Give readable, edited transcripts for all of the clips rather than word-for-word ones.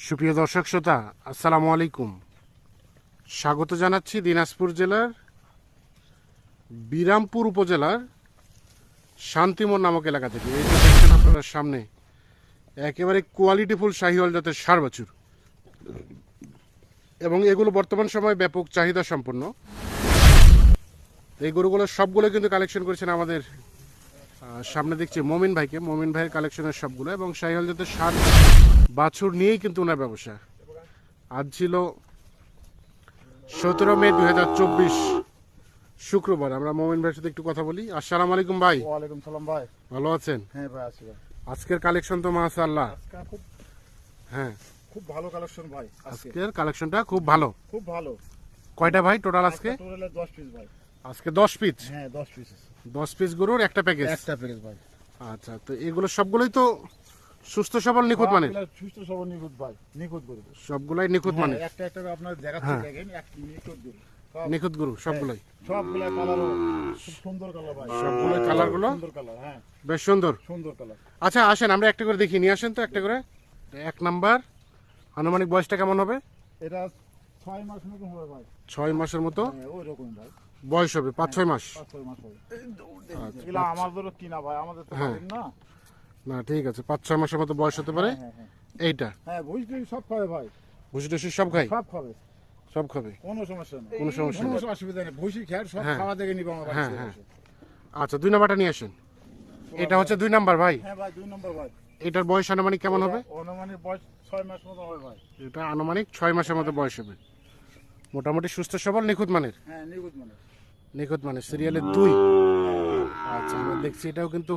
সুপ্রিয় দর্শক শ্রোতা, আসসালামু আলাইকুম। স্বাগত জানাচ্ছি দিনাজপুর জেলার বিরামপুর উপজেলার শান্তিমোড় নামক এলাকা থেকে। এই যে দেখছেন আপনার সামনে একেবারে কোয়ালিটিফুল শাহিওয়াল জাতের ষাঁড় বাছুর, এবং এগুলো বর্তমান সময়ে ব্যাপক চাহিদা সম্পন্ন। এই গরুগুলো সবগুলো কিন্তু কালেকশন করেছেন আমাদের সামনে দেখছি মমিন ভাইকে। মমিন ভাইয়ের কালেকশনের সবগুলো, এবং শাহিওয়াল জাতের ষাঁড় বাছুর নিয়েই কিন্তু ওনার ব্যবসা। আজ ছিল 17 মে 2024 শুক্রবার। আমরা মমিন ভাইয়ের সাথে একটু কথা বলি। আসসালামু আলাইকুম ভাই। ওয়ালাইকুম সালাম ভাই। ভালো আছেন? হ্যাঁ ভাই, আছি ভাই। আজকের কালেকশন তো মাশাআল্লাহ। হ্যাঁ, খুব ভালো কালেকশন ভাই। আজকের কালেকশনটা খুব ভালো। খুব ভালো। কয়টা ভাই টোটাল আজকে? টোটালে 10 পিস ভাই। আজকে 10 পিস। হ্যাঁ, 10 পিস। 10 পিস গরুর একটা প্যাকেজ। একটা প্যাকেজ ভাই। আচ্ছা, তো এগুলো সবগুলোই তো সুস্থ সবল নিখুঁত মানের? সুস্থ সবল নিখুঁত ভাই, নিখুঁত গরু। সবগুলাই নিখুঁত মানের? একটা একটা করে আপনারা দেখাচ্ছি, দেখেন একটা নিখুঁত গরু। নিখুঁত গরু সবগুলাই? সবগুলাই কালারও খুব সুন্দর কালার ভাই। সবগুলাই কালারগুলো সুন্দর কালার। হ্যাঁ, বেশ সুন্দর সুন্দর কালার। আচ্ছা, আসেন আমরা একটা করে দেখি। নিয়ে আসেন তো একটা করে। এক নাম্বার, আনুমানিক বয়সটা কেমন হবে? এটা 6 মাস মতো হবে ভাই। 6 মাসের মতো হ্যাঁ, ওই রকম ভাই। বয়স হবে, 5-6 মাস। 5-6 মাস হবে। এগুলা আমাদের কিনা ভাই, আমাদের তো হ্যাঁ। পারেন না। না, ঠিক আছে, 5-6 মাসের মতো বয়স হতে পারে। হ্যাঁ হ্যাঁ এইটা হ্যাঁ, বুঝলি সব খাবে ভাই। ভুসি টুসি সব খাই? সব খাবে, সব খাবে, কোনো সমস্যা নেই। কোনো সমস্যা নেই। কোনো অসুবিধা নেই। ভুসি খেয়ার সব হ্যাঁ। খাওয়া দেখে নিব আমার হ্যাঁ, বাড়িতে হ্যাঁ। এসে। আচ্ছা, 2 নাম্বারটা নিয়ে আসেন। এটা হচ্ছে 2 নাম্বার ভাই। হ্যাঁ ভাই, 2 নম্বর ভাই। এটার বয়স আনুমানিক কেমন হবে? অনুমানিক বয়স 6 মাস মতো হবে ভাই। এটা আনুমানিক 6 মাসের মতো বয়স হবে। মোটামুটি সুস্থ সবল নিখুঁত মানের? হ্যাঁ, নিখুঁত মানে। নিখুঁত মানের, সিরিয়ালের 2। আচ্ছা, আমরা দেখছি এটাও কিন্তু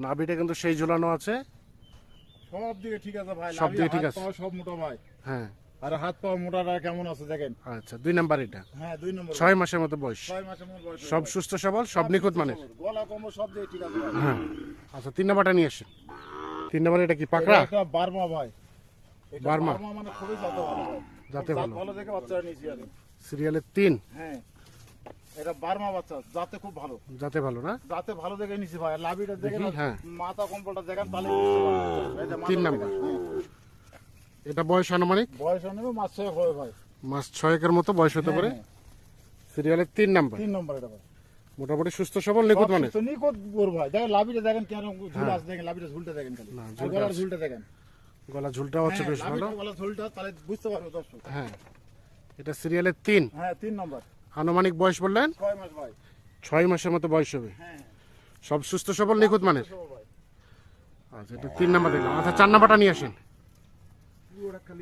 নাভিটা কিন্তু সেই ঝোলানো আছে। সব দিকে ঠিক আছে ভাই। সব দিকে ঠিক হাত আছে। পা সব মোটা ভাই। হ্যাঁ, আর হাত পা মোটাটা কেমন আছে দেখেন। আচ্ছা, 2 নাম্বার এটা। হ্যাঁ, 2 নম্বর। 6 মাসের মতো বয়স, 6 মাসের মতো বয়স। সব সুস্থ সবল, সব নিখুঁত মানের। গলা কম্বল সব দিকে ঠিক আছে ভাই। হ্যাঁ। আচ্ছা, 3 নাম্বারটা নিয়ে আসেন। 3 নাম্বার এটা কি পাকড়া? এটা বার্মা ভাই। এটা বার্মা? মানে খুবই জাতে ভালো ভাই। জাতে ভালো। ভালো দেখে বাচ্চারা নিয়েছি আমি। সিরিয়ালের 3। হ্যাঁ, এটা বার্মা বাচ্চা, জাতে খুব ভালো। যাতে ভালো না? যাতে ভালো দেখে নিছি ভাই। লাভিটা দেখেন, দেখি, হ্যাঁ। মাথা কম্বলটা দেখেন, তাহলে বুঝতে পারবেন। এই যে মাথা 3 নাম্বার। দেখেন। এটা বয়স আনুমানিক বয়স নেবে মাস 6 হবে ভাই। মাস 6-এর মতো বয়স হতে পারে। হ্যাঁ, সিরিয়ালের 3 নাম্বার। 3 নম্বর এটা ভাই। মোটামুটি সুস্থ সবল নিখুঁত মানের। তো নিখুঁত গরু ভাই। দেখেন লাভিটা দেখেন কেন ঝুল আছে, দেখেন লাভিটা ঝুলটা দেখেন খালি। না, আর ঝুলটা গলার আছে। ঝুলটা দেখেন। গলা ঝুলটা হচ্ছে বেশ ভালো। লাভিটা গলার ঝুলটা তাহলে বুঝতে পারবে দর্শক। হ্যাঁ, এটা সিরিয়ালের 3। হ্যাঁ, 3 নম্বর। আনুমানিক বয়স বললেন 6 মাস ভাই। 6 মাসের মতো বয়স হবে। হ্যাঁ, সব সুস্থ সবল নিখুঁত মানের। সব ভাই। আচ্ছা, এটা 3 নাম্বার দেখলাম। আচ্ছা, 4 নাম্বারটা নিয়ে আসেন।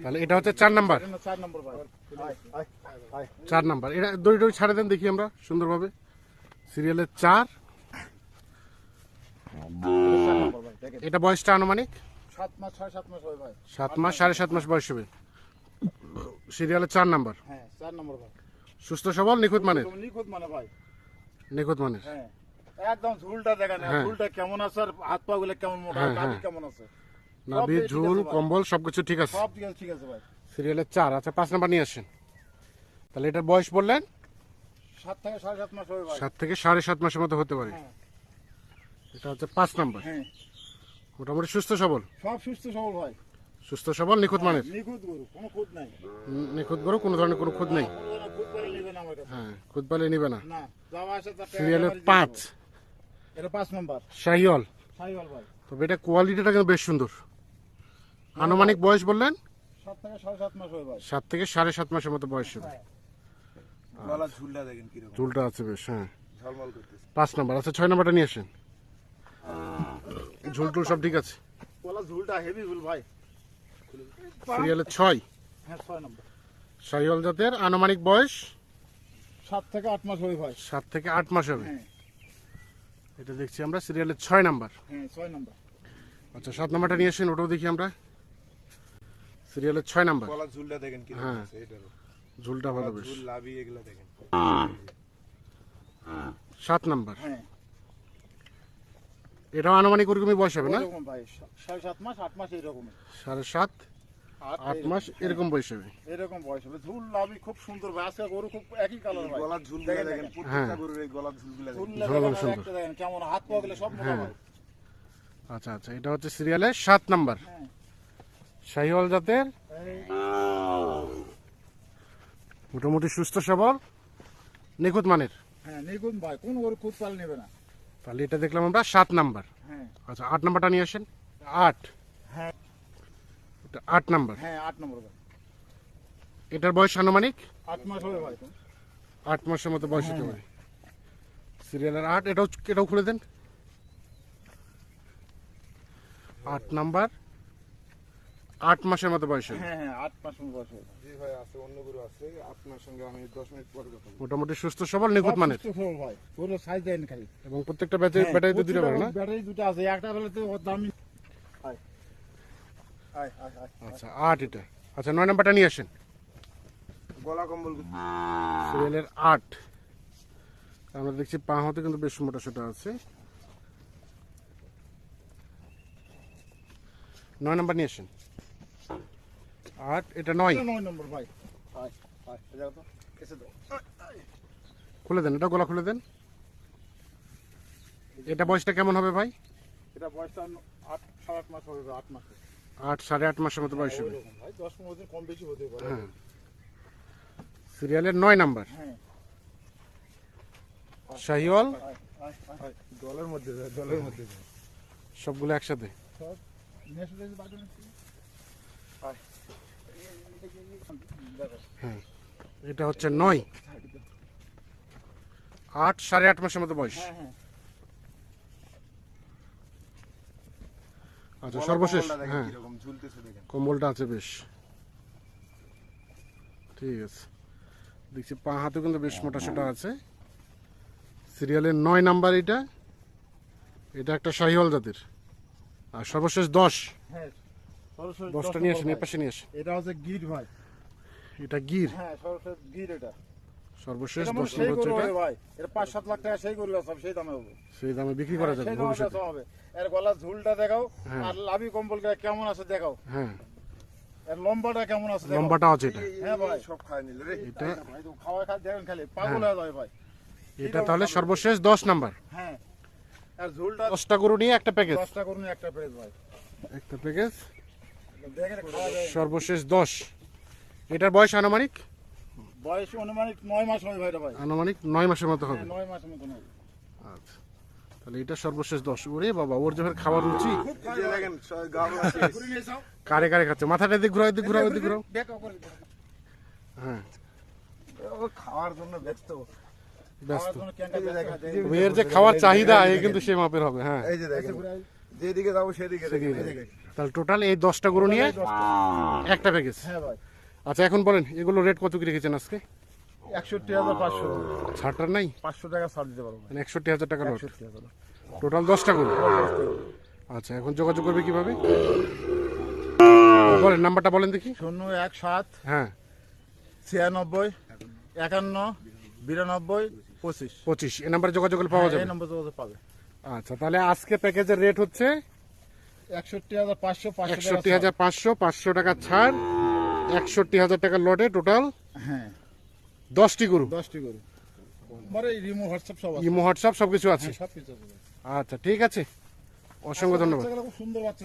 তাহলে এটা হচ্ছে 4 নাম্বার। এটা 4 নম্বর ভাই। আয় আয় আয়। 4 নাম্বার। এটা দড়ি দড়ি ছাড়ে দেন দেখি আমরা সুন্দরভাবে। সিরিয়ালের 4। এটা 4 নম্বর ভাই। দেখেন এটা বয়সটা আনুমানিক 7 মাস 6-7 মাস হবে ভাই। 7 মাস 7.5 মাস বয়স হবে। সিরিয়ালের 4 নাম্বার। হ্যাঁ, 4 নম্বর ভাই। সুস্থ সবল নিখুঁত মানের? তুমি নিখুঁত মানে ভাই। নিখুঁত মানের। হ্যাঁ, একদম ঝুলটা দেখেন। হ্যাঁ। ঝুলটা কেমন আছে আর হাত পা গুলো কেমন মোটা, হ্যাঁ, নাভি হ্যাঁ। কেমন আছে। নাভি, সব ঠিক ঝুল, আছে ভাই। কম্বল সবকিছু ঠিক আছে। সব ঠিক আছে ভাই। সিরিয়ালের 4। আচ্ছা, 5 নাম্বার নিয়ে আসেন। তাহলে এটার বয়স বললেন 7 থেকে 7.5 মাস হবে ভাই। 7 থেকে 7.5 মাসের মতো হতে পারে। হ্যাঁ। এটা হচ্ছে 5 নাম্বার। হ্যাঁ, মোটামুটি সুস্থ সবল, সব সুস্থ সবল ভাই। সুস্থ সবল নিখুঁত মানের। নিখুঁত গরু, কোনো খুঁত নাই। নিখুঁত গরু, কোনো ধরনের কোনো খুঁত নেই। কোনো ধরনের খুঁত করে নেবে না আমার কাছে। হ্যাঁ, খুঁত পালে নিবে না। না, যাওয়া আসা তার টাকা সিরিয়ালের বাড়ি দিয়ে 5 দেবো। এটা 5 নম্বর। শাহিওয়াল। সাইওয়াল ভাই। তবে এটা কোয়ালিটিটা কিন্তু বেশ সুন্দর। আনুমানিক বয়স বললেন 7 থেকে 7.5 মাস হবে ভাই। 7 থেকে 7.5 মাসের মতো বয়স হবে। হ্যাঁ। গলার ঝুলটা দেখেন কিরকম চুলটা আছে বেশ। হ্যাঁ, ঝলমল করতেছে। 5 নাম্বার। আচ্ছা, 6 নাম্বারটা নিয়ে আসেন। ঝুল টুল সব ঠিক আছে? গলা ঝুলটা হেভি ঝুল ভাই। সিরিয়ালের 6 হ্যাঁ, 6 নম্বর। শাহিওয়াল জাতের, আনুমানিক বয়স 7 থেকে 8 মাস হবে ভাই। 7 থেকে 8 মাস হবে। হ্যাঁ, এটা দেখছি আমরা সিরিয়ালের 6 নাম্বার। হ্যাঁ, 6 নম্বর। আচ্ছা, 7 নাম্বারটা নিয়ে আসেন, ওটাও দেখি আমরা। সিরিয়ালের 6 নাম্বার। গলার ঝুলটা দেখেন কিরকম হ্যাঁ। আছে এটারও। ঝুলটা ভালো গলার বেশ। ঝুল লাভি এগুলা দেখেন। 7 নাম্বার। হ্যাঁ, এটাও আনুমানিক ওরকমই বয়স হবে না? এরকম ভাই। 7.5 মাস 8 মাস এরকম। 7.5 8 মাস এরকম বয়স হবে। এরকম বয়স হবে। ঝুল লাভি খুব সুন্দর ভাই। আজকে গরু খুব একই কালার ভাই। গলার ঝুলগুলা দেখেন, দেখেন, দেখেন। প্রত্যেকটা গরুর এই গলার ঝুলগুলা দেখেন। ঝুল ঝোলানো দেখেন, সুন্দর। একটা দেখেন কেমন হাত পা গুলো সব মোটা হ্যাঁ। ভাই। আচ্ছা, আচ্ছা, এটা হচ্ছে সিরিয়ালের 7 নাম্বার। হ্যাঁ, শাহিওয়াল জাতের, মোটামুটি সুস্থ সবল নিখুঁত মানের। হ্যাঁ নিগুন ভাই, কোন গরু খুদ পাল নেবে না। তাহলে এটা দেখলাম আমরা 7 নাম্বার। হ্যাঁ আচ্ছা 8 নাম্বারটা নিয়ে আসেন। 8, হ্যাঁ এটা 8 নাম্বার। হ্যাঁ 8 নম্বর ভাই। এটার বয়স আনুমানিক 8 মাস হবে ভাই। 8 মাসের মতো বয়স হতে পারে। সিরিয়ালের 8, এটাও খুলে দেন। 8 নাম্বার, 8 মাসের মতো বয়স হবে। হ্যাঁ হ্যাঁ 8 মাস বয়স হবে। জি ভাই আছে, অন্য গরু আছে, আপনার সঙ্গে আমি 10 মিনিট পরে কথা বলবো। মোটামুটি সুস্থ সবল নিখুঁত মানের সুস্থ সবল ভাই, গরু সাইজ দেন খালি। এবং প্রত্যেকটা ব্যাটারিতে দুটো পারে না। ব্যাটারি দুটো আছে, একটা বেলাতে ওর দামি। আয় আয় আয় আয়। আচ্ছা 8 এটা। আচ্ছা 9 নাম্বারটা নিয়ে আসেন। গলা কম্বল সিরিয়ালের 8। আমরা দেখছি পা হতে কিন্তু বেশ মোটা সোটা আছে। 9 নাম্বার নিয়ে আসেন। 8, এটা 9। 9 নম্বর ভাই। আয় আয় যাও তো, এসে দাও। খুলে দেন, এটা গলা খুলে দেন। এটা বয়সটা কেমন হবে ভাই? এটা বয়সটা 8 7.5 মাস হবে, 8 মাস। 8 8.5 মাসের মতো বয়স হবে। ওরকম ভাই, 10-15 দিন কম বেশি হতে পারে। হ্যাঁ। সিরিয়ালের 9 নাম্বার হ্যাঁ শাহিওয়াল, আয় আয় আয়। দলের মধ্যে যায়, দলের মধ্যে যায়। সবগুলো একসাথে। সব নেশলে বাজে না। আয় দেখো। হ্যাঁ, এটা হচ্ছে 9, 8 8.5 মাসের মতো বয়স। হ্যাঁ হ্যাঁ আচ্ছা গলা সর্বশেষ, কম্বলটা দেখেন হ্যাঁ কিরকম ঝুলতেছে দেখেন। কম্বলটা আছে বেশ। ঠিক আছে, দেখছি পা হাতে কিন্তু বেশ মোটা সোটা আছে। সিরিয়ালের 9 নাম্বার এটা। এটা একটা শাহিওয়াল জাতের। আর সর্বশেষ 10। হ্যাঁ। সরাসরি 10টা নিয়ে আসেন, এর পাশে নিয়ে আসেন। এটা হচ্ছে গির ভাই। এটা গির। হ্যাঁ সরাসরি গির এটা। সর্বশেষ এটা 10 মানে সেই নম্বর হচ্ছে গরু এটা। হবে ভাই। এটা 5-7 লাখ টাকা সেই গরু সব সেই দামে হবে। সেই দামে বিক্রি করা যাবে সেই দামে ভবিষ্যতে। বেচা হবে। এর গলার ঝুলটা দেখাও, হ্যাঁ। আর লাভি কম্বলটা কেমন আছে দেখাও। হ্যাঁ, এর লম্বাটা কেমন আছে দেখাও। লম্বাটা আছে এটা। হ্যাঁ ভাই। সব খায় নিল রে। এটা ভাই তো খাওয়া দেখেন খালি পাগল হয়ে যাবে ভাই। এটা তাহলে সর্বশেষ 10 নাম্বার। হ্যাঁ। আর ঝুলটা 10টা গরু নিয়ে একটা প্যাকেজ। 10টা করুন একটা প্রেস ভাই। একটা প্যাকেজ দেখেন খাওয়া যায়। সর্বশেষ 10। এটার বয়স আনুমানিক বয়স অনুমানিক 9 মাস হবে ভাই এটা ভাই। 9 মাসের মতো হবে। হ্যাঁ 9 মাসের মতন হবে। আচ্ছা, তাহলে এটা সর্বশেষ 10। ওরে বাবা, ওর যখন খাবার রুচি। এই যে দেখেন গাবলা শেষ। ঘুরে নিয়ে যাও। কারে কারে খাচ্ছে, মাথাটা দিক ঘুরাও, দিক ঘুরাও, দিক ঘুরাও। দেখাও করে দাও। হ্যাঁ, ও খাওয়ার জন্য ব্যস্ত। ব্যস্ত। খাওয়ার জন্য ক্যানটা দেখা দেয়। তবে এর যে খাওয়ার চাহিদা এই কিন্তু সে মাপের হবে। হ্যাঁ, এই যে দেখেন, যেদিকে যাবো সেদিকে দেখেন, এই দেখেন। তাহলে টোটাল এই 10টা গরু নিয়ে একটা প্যাকেজ। হ্যাঁ ভাই। আচ্ছা এখন বলেন, এগুলো রেট কত কি রেখেছেন আজকে? 61,500 ছাড়টার নাই? 500 টাকা ছাড় দিতে পারবো। মানে 61,000 টাকা লট। 61,000 টোটাল 10টা গরু। আচ্ছা, এখন যোগাযোগ করবে কিভাবে বলেন, নাম্বারটা বলেন দেখি। 017 হ্যাঁ, 96 51 92 25। 25 এই নাম্বারে যোগাযোগ করলে পাওয়া এই যাবে। নম্বর যোগাযোগ পাবে। আচ্ছা, তাহলে আজকে প্যাকেজের রেট হচ্ছে 61,500 500 টাকা ছাড়। 61,500, 500 টাকা ছাড়, 61,000 টাকার লটে টোটাল হ্যাঁ 10টি গরু। 10টি গরু। মানে রিমো হোয়াটসঅ্যাপ সব আছে। ইমো হোয়াটসঅ্যাপ সবকিছু আছে। সব কিছু আছে। আচ্ছা ঠিক আছে, অসংখ্য ধন্যবাদ। বাচ্চাগুলো খুব সুন্দর বাচ্চা।